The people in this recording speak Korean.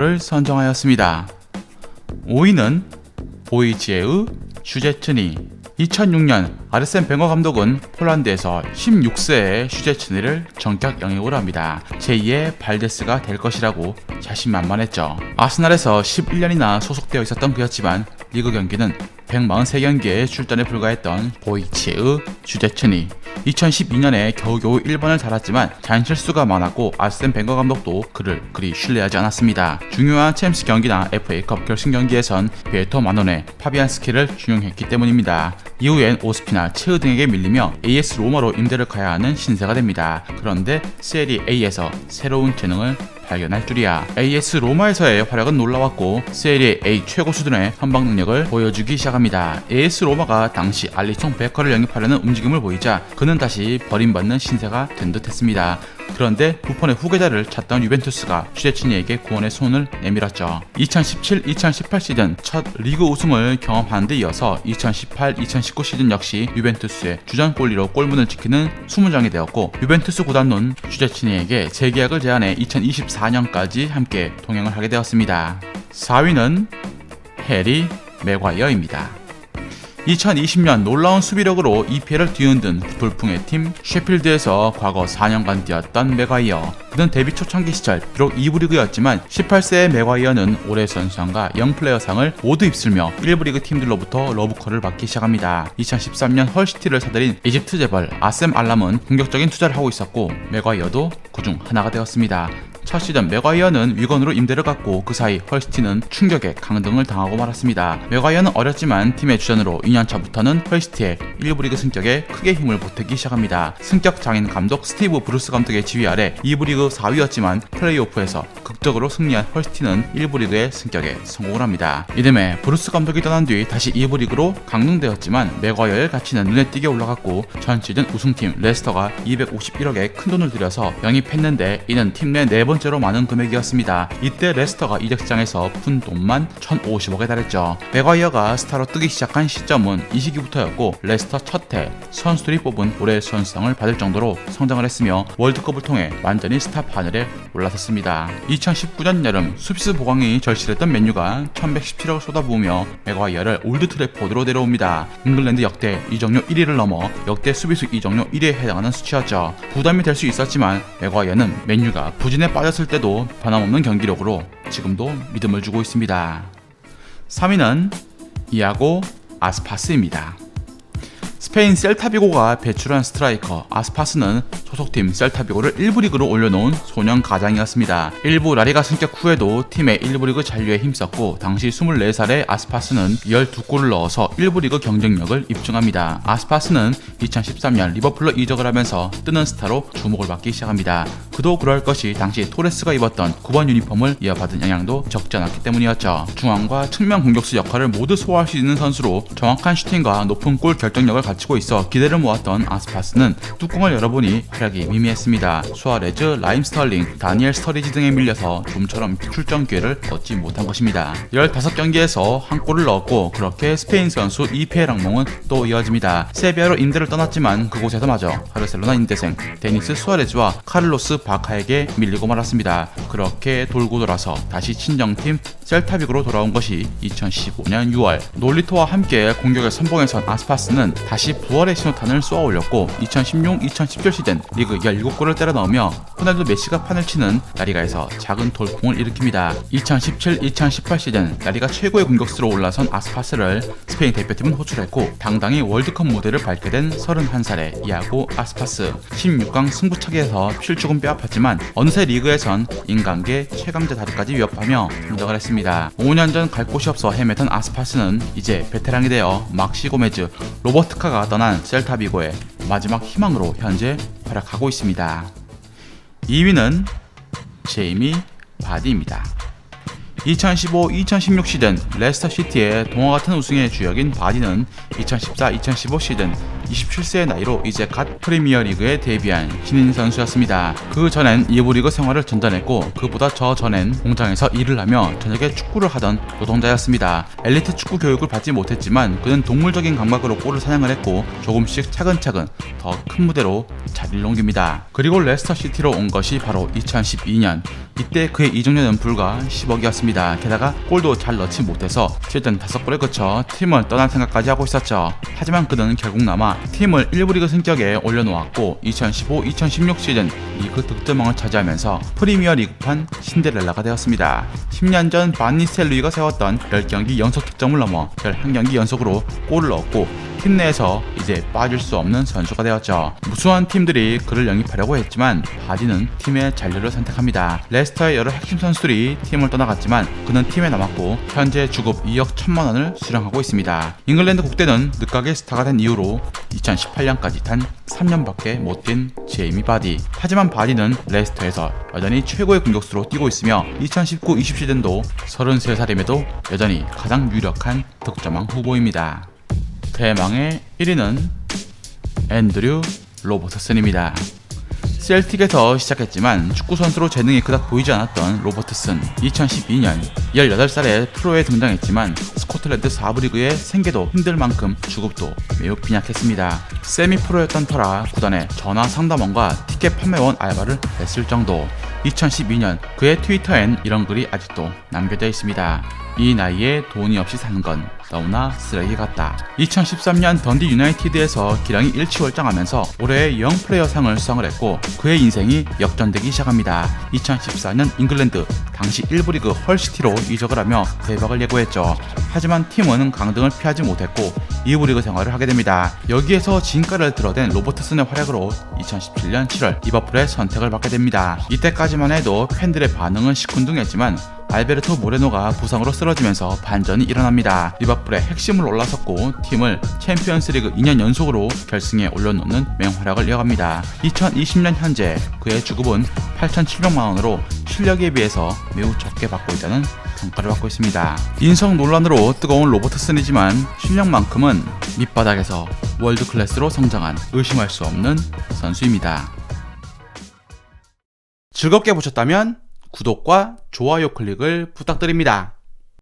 를 선정하였습니다. 5위는 보이지에의 슈제츠니. 2006년 아르센 벵거 감독은 폴란드에서 16세의 슈제츠니를 전격 영입을 합니다. 제2의 발데스가 될 것이라고 자신만만했죠. 아스날에서 11년이나 소속되어 있었던 그였지만 리그 경기는 143경기에 출전에 불과했던 보이치의 슈제츠니. 2012년에 겨우겨우 1번을 달았지만 잔실수가 많았고 아르센 벵거 감독도 그를 그리 신뢰하지 않았습니다. 중요한 챔스 경기나 FA컵 결승 경기에선 베토 마노네, 파비안스키를 중용했기 때문입니다. 이후엔 오스피나 체흐 등에게 밀리며 AS 로마로 임대를 가야 하는 신세가 됩니다. 그런데 세리 A에서 새로운 재능을 발견할 줄이야. AS 로마에서의 활약은 놀라웠고 세리에 A 최고 수준의 선방 능력을 보여주기 시작합니다. AS 로마가 당시 알리송 베커를 영입하려는 움직임을 보이자 그는 다시 버림받는 신세가 된 듯했습니다. 그런데 부폰의 후계자를 찾던 유벤투스가 슈제츠니에게 구원의 손을 내밀었죠. 2017-2018 시즌 첫 리그 우승을 경험하는 데 이어서 2018-2019 시즌 역시 유벤투스의 주전 골리로 골문을 지키는 수문장이 되었고 유벤투스 구단은 슈제츠니에게 재계약을 제안해 2024년까지 함께 동행을 하게 되었습니다. 4위는 해리 맥과이어입니다. 2020년 놀라운 수비력으로 EPL을 뒤흔든 돌풍의 팀 셰필드에서 과거 4년간 뛰었던 맥과이어. 그는 데뷔 초창기 시절 비록 2부 리그였지만 18세의 맥과이어는 올해 선수상과 영플레이어상을 모두 휩쓸며 1부 리그 팀들로부터 러브콜을 받기 시작합니다. 2013년 헐시티를 사들인 이집트 재벌 아셈 알람은 공격적인 투자를 하고 있었고 맥과이어도 그중 하나가 되었습니다. 첫 시즌 맥과이어는 위건으로 임대를 갔고 그 사이 헐시티는 충격에 강등을 당하고 말았습니다. 맥과이어는 어렸지만 팀의 주전으로 2년차부터는 헐시티의 1부 리그 승격에 크게 힘을 보태기 시작합니다. 승격 장인 감독 스티브 브루스 감독의 지휘 아래 2부 리그 4위였지만 플레이오프에서 극적으로 승리한 헐시티는 1부 리그의 승격에 성공을 합니다. 이듬해 브루스 감독이 떠난 뒤 다시 2부 리그로 강등되었지만 맥과이어의 가치는 눈에 띄게 올라갔고 전 시즌 우승팀 레스터가 251억의 큰돈을 들여서 영입했는데 이는 팀 내 네 번째로 많은 금액이었습니다. 이때 레스터가 이적시장에서 푼 돈만 1,050억에 달했죠. 맥과이어가 스타로 뜨기 시작한 시점은 이 시기부터였고 레스터 첫해 선수들이 뽑은 올해의 선수상을 받을 정도로 성장을 했으며 월드컵을 통해 완전히 스타 하늘에 올라섰습니다. 2019년 여름 수비수 보강이 절실했던 맨유가 1,117억을 쏟아부으며 맥과이어를 올드 트래포드로 데려옵니다. 잉글랜드 역대 이적료 1위를 넘어 역대 수비수 이적료 1위에 해당하는 수치였죠. 부담이 될 수 있었지만 맥과이어는 맨유가 부진에 빠졌을 때도 변함없는 경기력으로 지금도 믿음을 주고 있습니다. 3위는 이아고 아스파스입니다. 스페인 셀타비고가 배출한 스트라이커 아스파스는 소속팀 셀타비고를 1부 리그로 올려놓은 소년 가장이었습니다. 일부 라리가 승격 후에도 팀의 1부 리그 잔류에 힘썼고 당시 24살의 아스파스는 12골을 넣어서 1부 리그 경쟁력을 입증합니다. 아스파스는 2013년 리버풀로 이적을 하면서 뜨는 스타로 주목을 받기 시작합니다. 그도 그럴 것이 당시 토레스가 입었던 9번 유니폼을 이어받은 영향도 적지 않았기 때문이었죠. 중앙과 측면 공격수 역할을 모두 소화할 수 있는 선수로 정확한 슈팅과 높은 골 결정력을 갖추고 있어 기대를 모았던 아스파스는 뚜껑을 열어보니 활약이 미미했습니다. 수아레즈, 라임 스털링, 다니엘 스터리지 등에 밀려서 좀처럼 출전 기회를 얻지 못한 것입니다. 15경기에서 한 골을 넣었고 그렇게 스페인 선수 2패의 악몽은 또 이어집니다. 세비야로 임대를 떠났지만 그곳에서마저 바르셀로나 임대생 데니스 수아레즈와 카를로스 바카에게 밀리고 말았습니다. 그렇게 돌고 돌아서 다시 친정팀 셀타비고로 돌아온 것이 2015년 6월 놀리토와 함께 공격의 선봉에 선 아스파스는 다시 부활의 신호탄을 쏘아 올렸고 2016-2017 시즌 리그 17골을 때려 넣으며 호날두 메시가 판을 치는 라리가에서 작은 돌풍을 일으킵니다. 2017-2018 시즌 라리가 최고의 공격수로 올라선 아스파스를 스페인 대표팀은 호출했고 당당히 월드컵 무대를 밟게 된 31살의 이아고 아스파스. 16강 승부차기에서 필죽은 뼈아팠지만 어느새 리그에선 인간계 최강자 자리까지 위협하며 등장을 했습니다. 5년 전 갈 곳이 없어 헤매던 아스파스는 이제 베테랑이 되어 막시 고메즈, 로버트카가 떠난 셀타비고의 마지막 희망으로 현재 활약하고 있습니다. 2위는 제이미 바디입니다. 2015-2016 시즌 레스터 시티의 동화같은 우승의 주역인 바디는 2014-2015 시즌 27세의 나이로 이제 갓 프리미어리그에 데뷔한 신인 선수였습니다. 그 전엔 2부 리그 생활을 전전했고 그보다 저 전엔 공장에서 일을 하며 저녁에 축구를 하던 노동자였습니다. 엘리트 축구 교육을 받지 못했지만 그는 동물적인 감각으로 골을 사냥을 했고 조금씩 차근차근 더 큰 무대로 자리를 옮깁니다. 그리고 레스터 시티로 온 것이 바로 2012년. 이때 그의 이적료는 불과 10억이었습니다. 게다가 골도 잘 넣지 못해서 시즌 5골에 그쳐 팀을 떠날 생각까지 하고 있었죠. 하지만 그는 결국 남아 팀을 1부 리그 승격에 올려놓았고 2015-2016 시즌 리그 득점왕을 차지하면서 프리미어 리그판 신데렐라가 되었습니다. 10년 전 바니스텔루이가 세웠던 10경기 연속 득점을 넘어 11경기 연속으로 골을 넣었고 팀 내에서 이제 빠질 수 없는 선수가 되었죠. 무수한 팀들이 그를 영입하려고 했지만 바디는 팀의 잔류를 선택합니다. 레스터의 여러 핵심 선수들이 팀을 떠나갔지만 그는 팀에 남았고 현재 주급 2억 1천만 원을 수령하고 있습니다. 잉글랜드 국대는 늦가게 스타가 된 이후로 2018년까지 단 3년밖에 못 뛴 제이미 바디. 하지만 바디는 레스터에서 여전히 최고의 공격수로 뛰고 있으며 2019-20 시즌도 33살임에도 여전히 가장 유력한 득점왕 후보입니다. 대망의 1위는 앤드류 로버트슨입니다. 셀틱에서 시작했지만 축구선수로 재능이 그닥 보이지 않았던 로버트슨. 2012년 18살에 프로에 등장했지만 스코틀랜드 4부 리그의 생계도 힘들 만큼 주급도 매우 빈약했습니다. 세미 프로였던 터라 구단에 전화 상담원과 티켓 판매원 알바를 했을 정도. 2012년 그의 트위터엔 이런 글이 아직도 남겨져 있습니다. 이 나이에 돈이 없이 사는 건 너무나 쓰레기 같다. 2013년 던디 유나이티드에서 기량이 일취월장하면서 올해의 영 플레이어 상을 수상을 했고 그의 인생이 역전되기 시작합니다. 2014년 잉글랜드 당시 1부 리그 헐시티로 이적을 하며 대박을 예고했죠. 하지만 팀은 강등을 피하지 못했고 2부 리그 생활을 하게 됩니다. 여기에서 진가를 드러낸 로버트슨의 활약으로 2017년 7월 리버풀의 선택을 받게 됩니다. 이때까지만 해도 팬들의 반응은 시큰둥했지만 알베르토 모레노가 부상으로 쓰러지면서 반전이 일어납니다. 리버풀의 핵심을 올라섰고 팀을 챔피언스리그 2년 연속으로 결승에 올려놓는 맹활약을 이어갑니다. 2020년 현재 그의 주급은 8,700만 원으로 실력에 비해서 매우 적게 받고 있다는 평가를 받고 있습니다. 인성 논란으로 뜨거운 로버트슨이지만 실력만큼은 밑바닥에서 월드 클래스로 성장한 의심할 수 없는 선수입니다. 즐겁게 보셨다면 구독과 좋아요 클릭을 부탁드립니다.